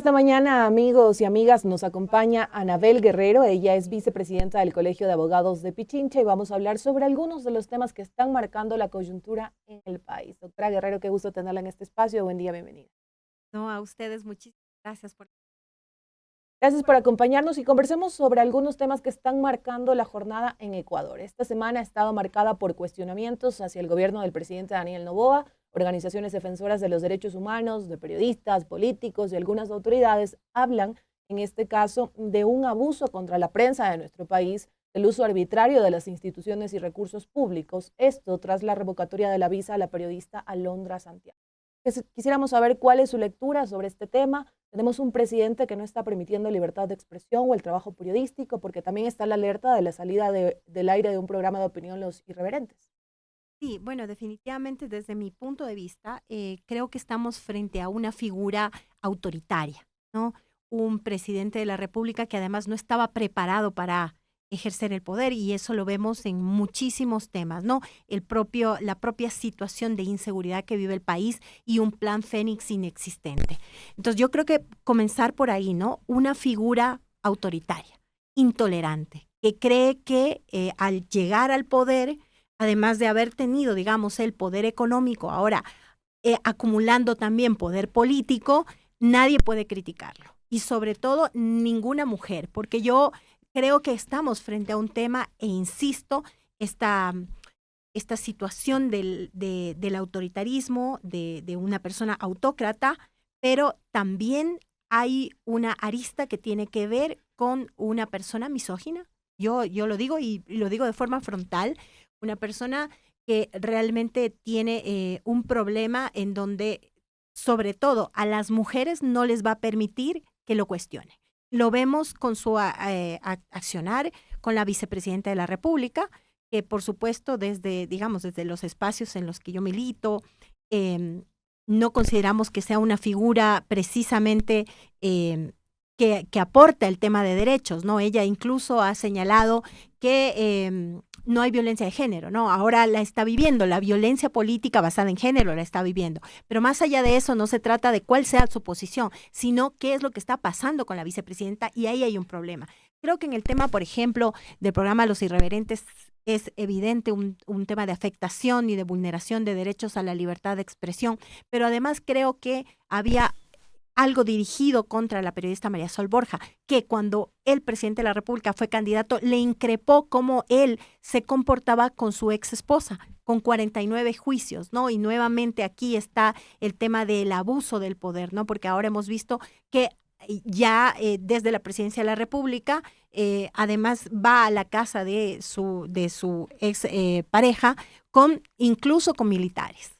esta mañana, amigos y amigas, nos acompaña Anabel Guerrero. Ella es vicepresidenta del Colegio de Abogados de Pichincha y vamos a hablar sobre algunos de los temas que están marcando la coyuntura en el país. Doctora Guerrero, qué gusto tenerla en este espacio. Buen día, bienvenida. No, a ustedes muchísimas gracias por... Gracias por acompañarnos y conversemos sobre algunos temas que están marcando la jornada en Ecuador. Esta semana ha estado marcada por cuestionamientos hacia el gobierno del presidente Daniel Noboa. Organizaciones defensoras de los derechos humanos, de periodistas, políticos y algunas autoridades hablan, en este caso, de un abuso contra la prensa de nuestro país, del uso arbitrario de las instituciones y recursos públicos, esto tras la revocatoria de la visa a la periodista Alondra Santiago. Quisiéramos saber cuál es su lectura sobre este tema. Tenemos un presidente que no está permitiendo libertad de expresión o el trabajo periodístico, porque también está la alerta de la salida del aire de un programa de opinión, Los Irreverentes. Sí, bueno, definitivamente desde mi punto de vista, creo que estamos frente a una figura autoritaria, ¿no? Un presidente de la República que además no estaba preparado para ejercer el poder y eso lo vemos en muchísimos temas, ¿no? La propia situación de inseguridad que vive el país y un plan Fénix inexistente. Entonces yo creo que comenzar por ahí, ¿no? Una figura autoritaria, intolerante, que cree que al llegar al poder, además de haber tenido, digamos, el poder económico, ahora acumulando también poder político, nadie puede criticarlo. Y sobre todo, ninguna mujer, porque yo creo que estamos frente a un tema, e insisto, esta situación del autoritarismo, de una persona autócrata, pero también hay una arista que tiene que ver con una persona misógina. Yo lo digo y lo digo de forma frontal, una persona que realmente tiene un problema en donde, sobre todo, a las mujeres no les va a permitir que lo cuestione. Lo vemos con su accionar con la vicepresidenta de la República, que por supuesto desde los espacios en los que yo milito, no consideramos que sea una figura precisamente que aporta el tema de derechos, ¿no? Ella incluso ha señalado que no hay violencia de género, ¿no? Ahora la está viviendo, la violencia política basada en género la está viviendo. Pero más allá de eso, no se trata de cuál sea su posición, sino qué es lo que está pasando con la vicepresidenta y ahí hay un problema. Creo que en el tema, por ejemplo, del programa Los Irreverentes es evidente un tema de afectación y de vulneración de derechos a la libertad de expresión, pero además creo que había algo dirigido contra la periodista María Sol Borja, que cuando el presidente de la República fue candidato, le increpó cómo él se comportaba con su ex esposa, con 49 juicios, ¿no? Y nuevamente aquí está el tema del abuso del poder, ¿no? Porque ahora hemos visto que ya desde la presidencia de la República, además va a la casa de su ex pareja, incluso con militares.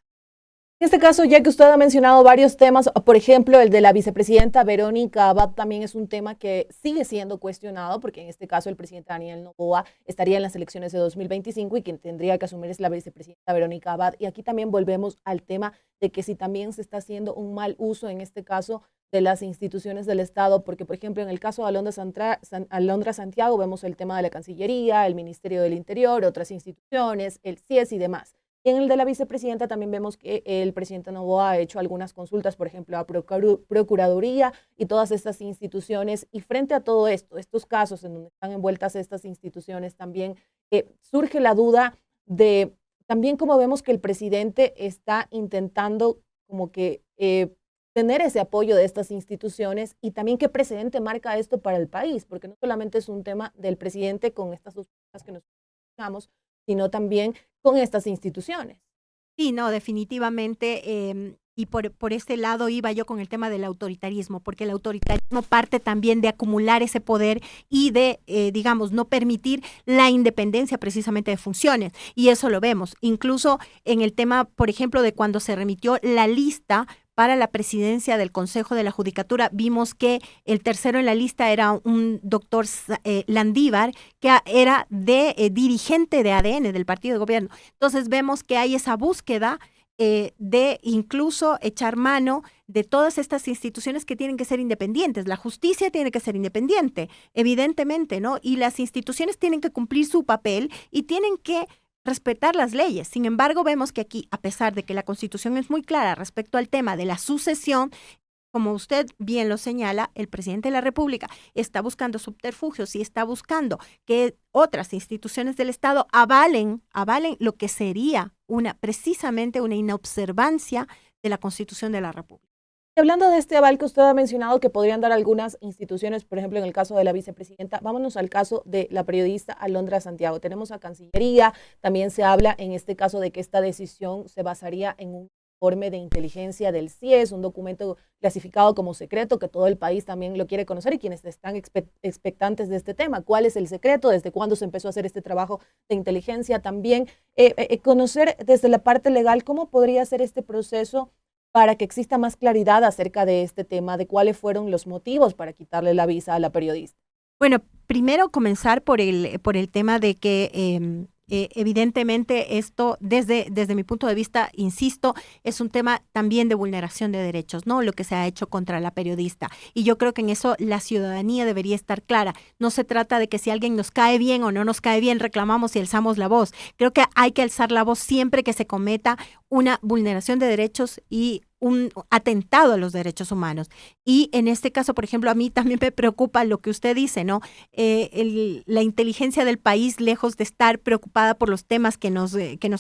En este caso, ya que usted ha mencionado varios temas, por ejemplo, el de la vicepresidenta Verónica Abad también es un tema que sigue siendo cuestionado, porque en este caso el presidente Daniel Noboa estaría en las elecciones de 2025 y quien tendría que asumir es la vicepresidenta Verónica Abad. Y aquí también volvemos al tema de que si también se está haciendo un mal uso, en este caso, de las instituciones del Estado, porque, por ejemplo, en el caso de Alondra Santiago vemos el tema de la Cancillería, el Ministerio del Interior, otras instituciones, el CIES y demás. Y en el de la vicepresidenta también vemos que el presidente Noboa ha hecho algunas consultas, por ejemplo, a Procuraduría y todas estas instituciones. Y frente a todo esto, estos casos en donde están envueltas estas instituciones, también surge la duda de también cómo vemos que el presidente está intentando como que tener ese apoyo de estas instituciones y también qué precedente marca esto para el país, porque no solamente es un tema del presidente con estas dos cosas que nos escuchamos, sino también con estas instituciones. Sí, no, definitivamente. Y por este lado iba yo con el tema del autoritarismo, porque el autoritarismo parte también de acumular ese poder y de, no permitir la independencia precisamente de funciones. Y eso lo vemos. Incluso en el tema, por ejemplo, de cuando se remitió la lista para la presidencia del Consejo de la Judicatura, vimos que el tercero en la lista era un doctor Landívar, que era dirigente de ADN, del partido de gobierno. Entonces vemos que hay esa búsqueda de incluso echar mano de todas estas instituciones que tienen que ser independientes. La justicia tiene que ser independiente, evidentemente, ¿no? Y las instituciones tienen que cumplir su papel y tienen que respetar las leyes. Sin embargo, vemos que aquí, a pesar de que la Constitución es muy clara respecto al tema de la sucesión, como usted bien lo señala, el presidente de la República está buscando subterfugios y está buscando que otras instituciones del Estado avalen lo que sería precisamente una inobservancia de la Constitución de la República. Y hablando de este aval que usted ha mencionado que podrían dar algunas instituciones, por ejemplo, en el caso de la vicepresidenta, vámonos al caso de la periodista Alondra Santiago. Tenemos a Cancillería, también se habla en este caso de que esta decisión se basaría en un informe de inteligencia del CIES, un documento clasificado como secreto que todo el país también lo quiere conocer y quienes están expectantes de este tema. ¿Cuál es el secreto? ¿Desde cuándo se empezó a hacer este trabajo de inteligencia? También conocer desde la parte legal cómo podría ser este proceso para que exista más claridad acerca de este tema, de cuáles fueron los motivos para quitarle la visa a la periodista. Bueno, primero comenzar por el tema de que evidentemente esto, desde mi punto de vista, insisto, es un tema también de vulneración de derechos, ¿no? Lo que se ha hecho contra la periodista. Y yo creo que en eso la ciudadanía debería estar clara. No se trata de que si alguien nos cae bien o no nos cae bien, reclamamos y alzamos la voz. Creo que hay que alzar la voz siempre que se cometa una vulneración de derechos y un atentado a los derechos humanos. Y en este caso, por ejemplo, a mí también me preocupa lo que usted dice, ¿no? La inteligencia del país, lejos de estar preocupada por los temas que nos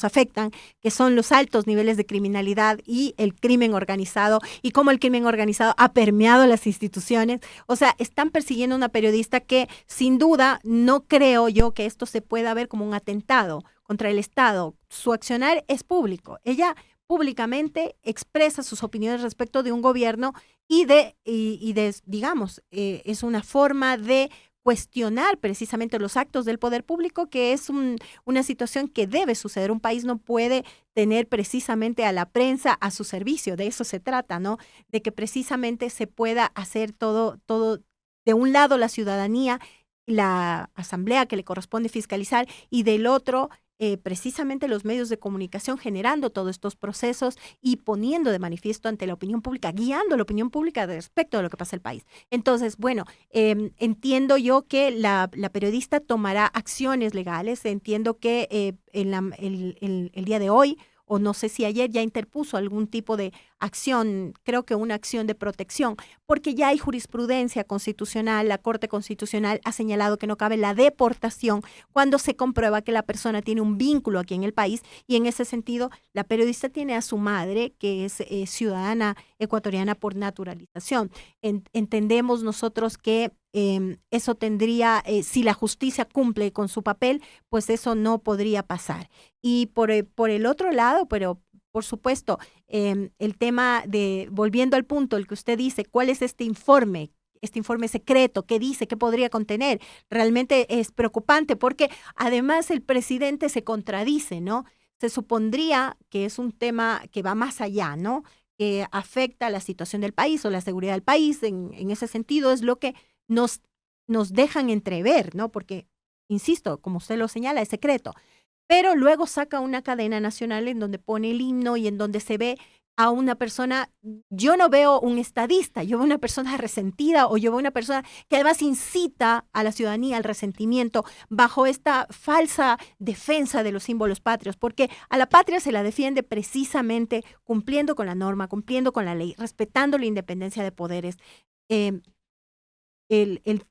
afectan, que son los altos niveles de criminalidad y el crimen organizado, y cómo el crimen organizado ha permeado las instituciones. O sea, están persiguiendo a una periodista que, sin duda, no creo yo que esto se pueda ver como un atentado contra el Estado. Su accionar es público. Ella públicamente expresa sus opiniones respecto de un gobierno y digamos, es una forma de cuestionar precisamente los actos del poder público, que es una situación que debe suceder. Un país no puede tener precisamente a la prensa a su servicio, de eso se trata, ¿no? De que precisamente se pueda hacer todo de un lado la ciudadanía, la asamblea que le corresponde fiscalizar, y del otro precisamente los medios de comunicación, generando todos estos procesos y poniendo de manifiesto ante la opinión pública, guiando a la opinión pública respecto de lo que pasa en el país. Entonces, bueno, entiendo yo que la periodista tomará acciones legales, entiendo que el día de hoy, o no sé si ayer, ya interpuso algún tipo de acción, creo que una acción de protección, porque ya hay jurisprudencia constitucional. La Corte Constitucional ha señalado que no cabe la deportación cuando se comprueba que la persona tiene un vínculo aquí en el país, y en ese sentido la periodista tiene a su madre, que es ciudadana ecuatoriana por naturalización. Entendemos nosotros que eso tendría, si la justicia cumple con su papel, pues eso no podría pasar. Y por el otro lado, pero por supuesto, el tema de, volviendo al punto, el que usted dice, ¿cuál es este informe secreto? ¿Qué dice? ¿Qué podría contener? Realmente es preocupante porque además el presidente se contradice, ¿no? Se supondría que es un tema que va más allá, ¿no? Que afecta a la situación del país o la seguridad del país. En ese sentido es lo que nos dejan entrever, ¿no? Porque, insisto, como usted lo señala, es secreto. Pero luego saca una cadena nacional en donde pone el himno y en donde se ve a una persona. Yo no veo un estadista, yo veo una persona resentida, o yo veo una persona que además incita a la ciudadanía al resentimiento bajo esta falsa defensa de los símbolos patrios, porque a la patria se la defiende precisamente cumpliendo con la norma, cumpliendo con la ley, respetando la independencia de poderes. El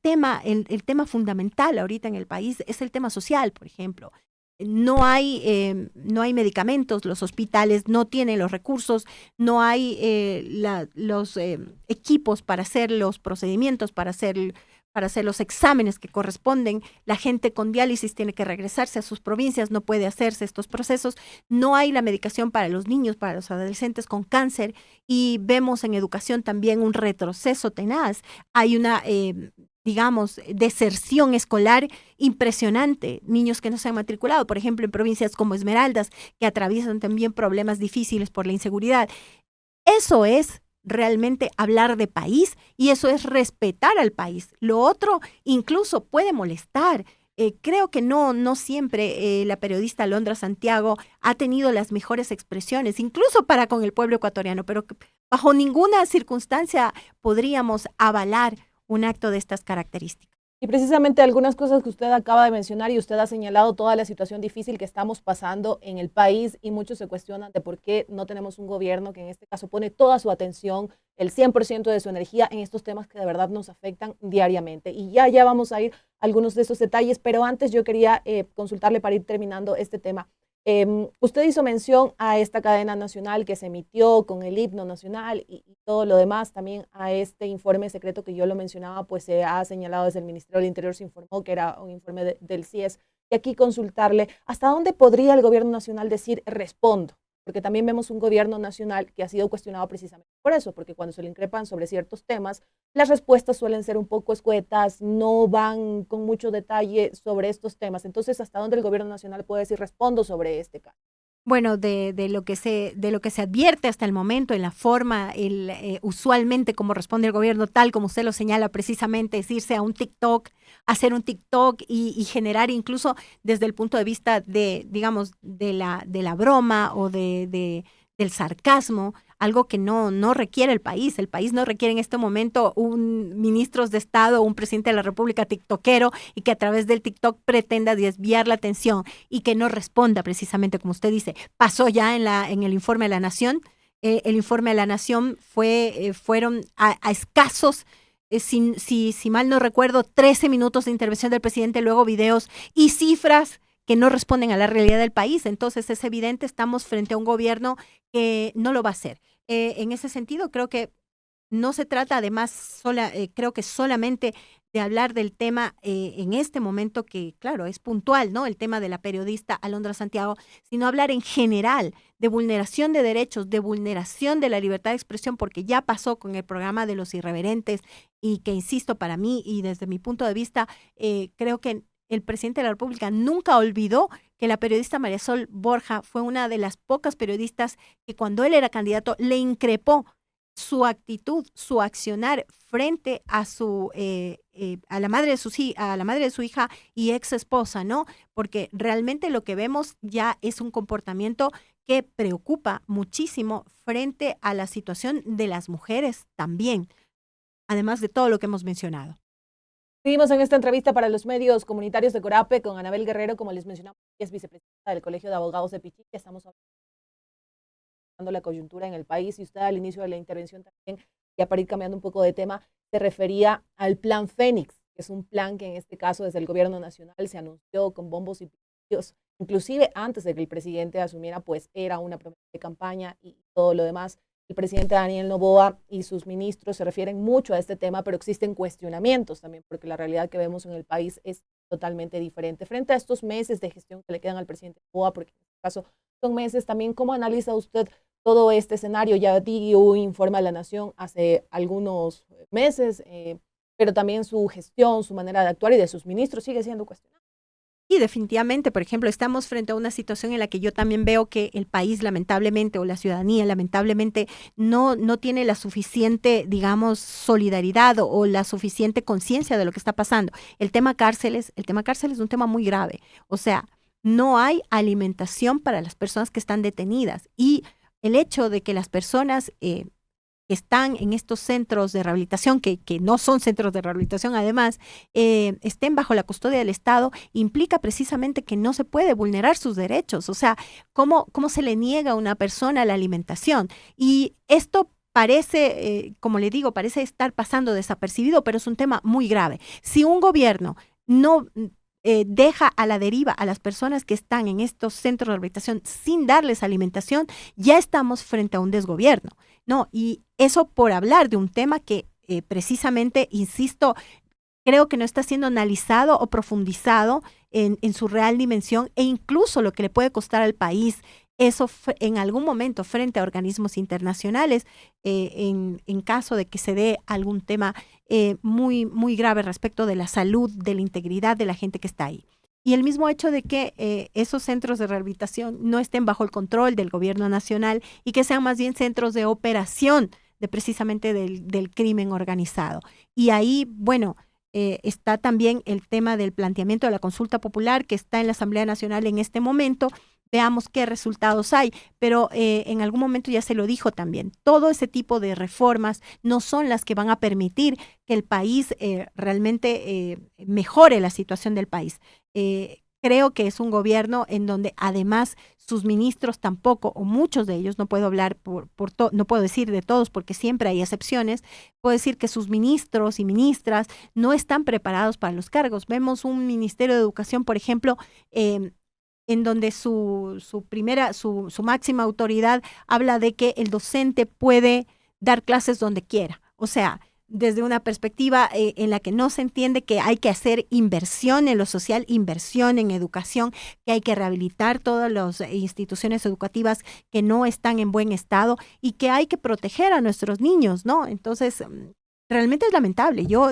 tema fundamental ahorita en el país es el tema social, por ejemplo. No hay medicamentos, los hospitales no tienen los recursos, no hay los equipos para hacer los procedimientos, para hacer los exámenes que corresponden. La gente con diálisis tiene que regresarse a sus provincias, no puede hacerse estos procesos. No hay la medicación para los niños, para los adolescentes con cáncer, y vemos en educación también un retroceso tenaz. Hay una digamos, deserción escolar impresionante, niños que no se han matriculado, por ejemplo, en provincias como Esmeraldas, que atraviesan también problemas difíciles por la inseguridad. Eso es realmente hablar de país, y eso es respetar al país. Lo otro incluso puede molestar. Creo que no siempre la periodista Alondra Santiago ha tenido las mejores expresiones, incluso para con el pueblo ecuatoriano, pero bajo ninguna circunstancia podríamos avalar un acto de estas características. Y precisamente algunas cosas que usted acaba de mencionar y usted ha señalado toda la situación difícil que estamos pasando en el país y muchos se cuestionan de por qué no tenemos un gobierno que en este caso pone toda su atención, el 100% de su energía en estos temas que de verdad nos afectan diariamente. Y ya vamos a ir a algunos de esos detalles, pero antes yo quería consultarle para ir terminando este tema. Usted hizo mención a esta cadena nacional que se emitió con el himno nacional y todo lo demás, también a este informe secreto que yo lo mencionaba, pues se ha señalado desde el Ministerio del Interior, se informó que era un informe del CIES, y aquí consultarle hasta dónde podría el gobierno nacional decir respondo, porque también vemos un gobierno nacional que ha sido cuestionado precisamente por eso, porque cuando se le increpan sobre ciertos temas, las respuestas suelen ser un poco escuetas, no van con mucho detalle sobre estos temas. Entonces, ¿hasta dónde el gobierno nacional puede decir respondo sobre este caso? Bueno, de lo que se advierte hasta el momento en la forma, usualmente como responde el gobierno, tal como usted lo señala precisamente, es irse a un TikTok, hacer un TikTok y generar incluso desde el punto de vista de, digamos, de la broma o del sarcasmo, algo que no requiere el país. El país no requiere en este momento un ministros de Estado o un presidente de la República tiktokero y que a través del TikTok pretenda desviar la atención y que no responda precisamente como usted dice. Pasó ya en el informe de la Nación. El informe de la Nación fueron a escasos, si mal no recuerdo, 13 minutos de intervención del presidente, luego videos y cifras que no responden a la realidad del país. Entonces es evidente, estamos frente a un gobierno que no lo va a hacer. En ese sentido, creo que no se trata además, creo que solamente de hablar del tema en este momento que, claro, es puntual, ¿no? El tema de la periodista Alondra Santiago, sino hablar en general de vulneración de derechos, de vulneración de la libertad de expresión, porque ya pasó con el programa de Los Irreverentes y que, insisto, para mí y desde mi punto de vista, creo que el presidente de la República nunca olvidó que la periodista María Sol Borja fue una de las pocas periodistas que cuando él era candidato le increpó su actitud, su accionar frente a a la madre de su hija y ex esposa, ¿no? Porque realmente lo que vemos ya es un comportamiento que preocupa muchísimo frente a la situación de las mujeres también, además de todo lo que hemos mencionado. Seguimos en esta entrevista para los medios comunitarios de Corape con Anabel Guerrero, como les mencionamos, que es vicepresidenta del Colegio de Abogados de Pichichi. Estamos hablando de la coyuntura en el país y usted al inicio de la intervención también, ya para ir cambiando un poco de tema, se refería al Plan Fénix, que es un plan que en este caso desde el gobierno nacional se anunció con bombos y platillos, inclusive antes de que el presidente asumiera, pues era una promesa de campaña y todo lo demás. El presidente Daniel Noboa y sus ministros se refieren mucho a este tema, pero existen cuestionamientos también, porque la realidad que vemos en el país es totalmente diferente. Frente a estos meses de gestión que le quedan al presidente Noboa, porque en este caso son meses también, ¿cómo analiza usted todo este escenario? Ya dio un informe a la Nación hace algunos meses, pero también su gestión, su manera de actuar y de sus ministros sigue siendo cuestionada. Y definitivamente, por ejemplo, estamos frente a una situación en la que yo también veo que el país lamentablemente o la ciudadanía lamentablemente no tiene la suficiente, digamos, solidaridad o la suficiente conciencia de lo que está pasando. El tema cárceles es un tema muy grave. O sea, no hay alimentación para las personas que están detenidas y el hecho de que las personas que están en estos centros de rehabilitación, que no son centros de rehabilitación además, estén bajo la custodia del Estado, implica precisamente que no se puede vulnerar sus derechos. O sea, ¿cómo se le niega a una persona la alimentación? Y esto parece, como le digo, parece estar pasando desapercibido, pero es un tema muy grave. Si un gobierno no deja a la deriva a las personas que están en estos centros de rehabilitación sin darles alimentación, ya estamos frente a un desgobierno, ¿no? Y eso por hablar de un tema que precisamente, insisto, creo que no está siendo analizado o profundizado en su real dimensión e incluso lo que le puede costar al país eso en algún momento frente a organismos internacionales en caso de que se dé algún tema muy grave respecto de la salud, de la integridad de la gente que está ahí. Y el mismo hecho de que esos centros de rehabilitación no estén bajo el control del gobierno nacional y que sean más bien centros de operación de precisamente del crimen organizado. Y ahí, bueno, está también el tema del planteamiento de la consulta popular que está en la Asamblea Nacional en este momento, veamos qué resultados hay, pero en algún momento ya se lo dijo también, todo ese tipo de reformas no son las que van a permitir que el país realmente mejore la situación del país. Creo que es un gobierno en donde además sus ministros tampoco, o muchos de ellos, no puedo hablar no puedo decir de todos porque siempre hay excepciones, puedo decir que sus ministros y ministras no están preparados para los cargos. Vemos un Ministerio de Educación, por ejemplo, en donde su máxima autoridad habla de que el docente puede dar clases donde quiera. O sea, desde una perspectiva en la que no se entiende que hay que hacer inversión en lo social, inversión en educación, que hay que rehabilitar todas las instituciones educativas que no están en buen estado y que hay que proteger a nuestros niños, ¿no? Entonces, realmente es lamentable. Yo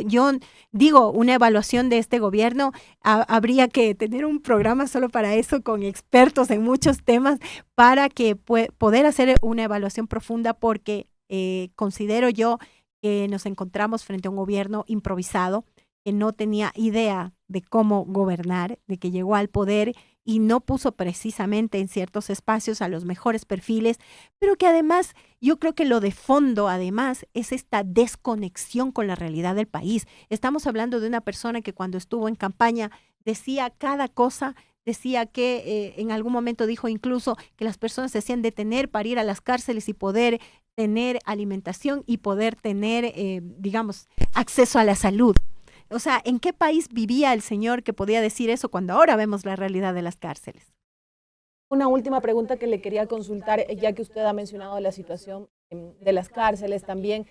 digo, una evaluación de este gobierno, habría que tener un programa solo para eso, con expertos en muchos temas, para que poder hacer una evaluación profunda, porque considero yo que nos encontramos frente a un gobierno improvisado, que no tenía idea de cómo gobernar, de que llegó al poder y no puso precisamente en ciertos espacios a los mejores perfiles, pero que además yo creo que lo de fondo además es esta desconexión con la realidad del país. Estamos hablando de una persona que cuando estuvo en campaña decía cada cosa, decía que en algún momento dijo incluso que las personas se hacían detener para ir a las cárceles y poder tener alimentación y poder tener, digamos, acceso a la salud. O sea, ¿en qué país vivía el señor que podía decir eso cuando ahora vemos la realidad de las cárceles? Una última pregunta que le quería consultar, ya que usted ha mencionado la situación de las cárceles también.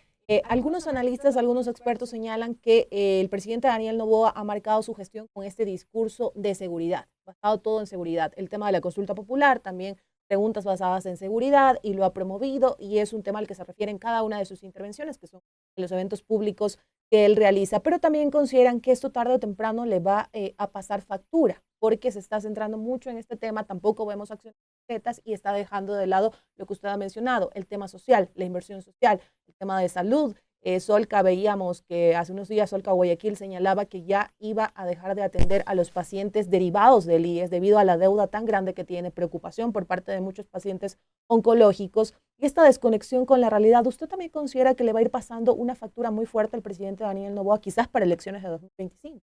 Algunos analistas, algunos expertos señalan que el presidente Daniel Noboa ha marcado su gestión con este discurso de seguridad, basado todo en seguridad. El tema de la consulta popular, también preguntas basadas en seguridad, y lo ha promovido, y es un tema al que se refiere en cada una de sus intervenciones, que son en los eventos públicos que él realiza. Pero también consideran que esto tarde o temprano le va a pasar factura, porque se está centrando mucho en este tema, tampoco vemos acciones concretas y está dejando de lado lo que usted ha mencionado, el tema social, la inversión social, el tema de salud. Solca, veíamos que hace unos días Solca Guayaquil señalaba que ya iba a dejar de atender a los pacientes derivados del IES debido a la deuda tan grande que tiene, preocupación por parte de muchos pacientes oncológicos y esta desconexión con la realidad. ¿Usted también considera que le va a ir pasando una factura muy fuerte al presidente Daniel Noboa, quizás para elecciones de 2025?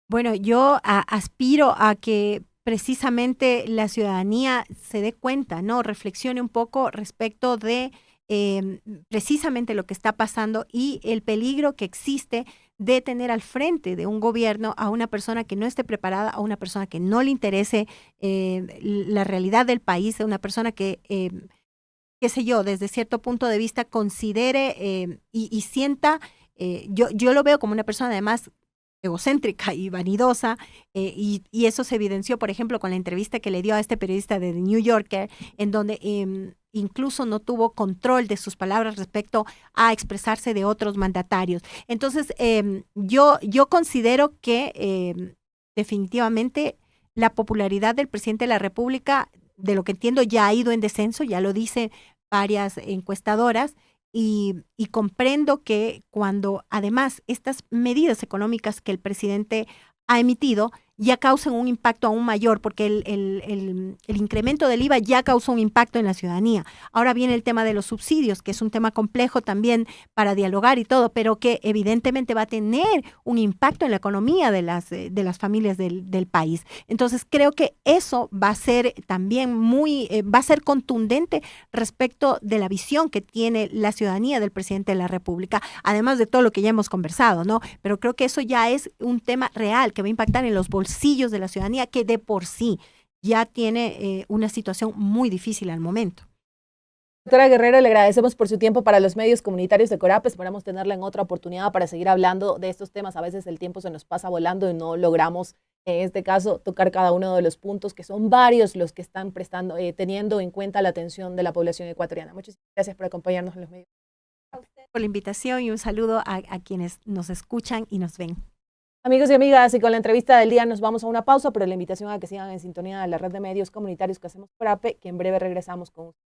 Bueno, yo aspiro a que precisamente la ciudadanía se dé cuenta, ¿no? Reflexione un poco respecto de precisamente lo que está pasando y el peligro que existe de tener al frente de un gobierno a una persona que no esté preparada, a una persona que no le interese la realidad del país, a una persona que, qué sé yo, desde cierto punto de vista considere y sienta, yo lo veo como una persona además egocéntrica y vanidosa, y eso se evidenció, por ejemplo, con la entrevista que le dio a este periodista de The New Yorker, en donde incluso no tuvo control de sus palabras respecto a expresarse de otros mandatarios. Entonces, yo considero que definitivamente la popularidad del presidente de la República, de lo que entiendo, ya ha ido en descenso, ya lo dice varias encuestadoras, y comprendo que cuando además estas medidas económicas que el presidente ha emitido ya causan un impacto aún mayor, porque el incremento del IVA ya causó un impacto en la ciudadanía. Ahora viene el tema de los subsidios, que es un tema complejo también para dialogar y todo, pero que evidentemente va a tener un impacto en la economía de las familias del país. Entonces creo que eso va a ser también va a ser contundente respecto de la visión que tiene la ciudadanía del presidente de la República, además de todo lo que ya hemos conversado, ¿no? Pero creo que eso ya es un tema real que va a impactar en los bolsillos de la ciudadanía, que de por sí ya tiene una situación muy difícil al momento. Doctora Guerrero, le agradecemos por su tiempo para los medios comunitarios de Corap. Esperamos tenerla en otra oportunidad para seguir hablando de estos temas. A veces el tiempo se nos pasa volando y no logramos, en este caso, tocar cada uno de los puntos, que son varios los que están teniendo en cuenta la atención de la población ecuatoriana. Muchas gracias por acompañarnos en los medios. A usted por la invitación y un saludo a quienes nos escuchan y nos ven. Amigos y amigas, y con la entrevista del día nos vamos a una pausa, pero la invitación a que sigan en sintonía de la red de medios comunitarios que hacemos por APE, que en breve regresamos con ustedes.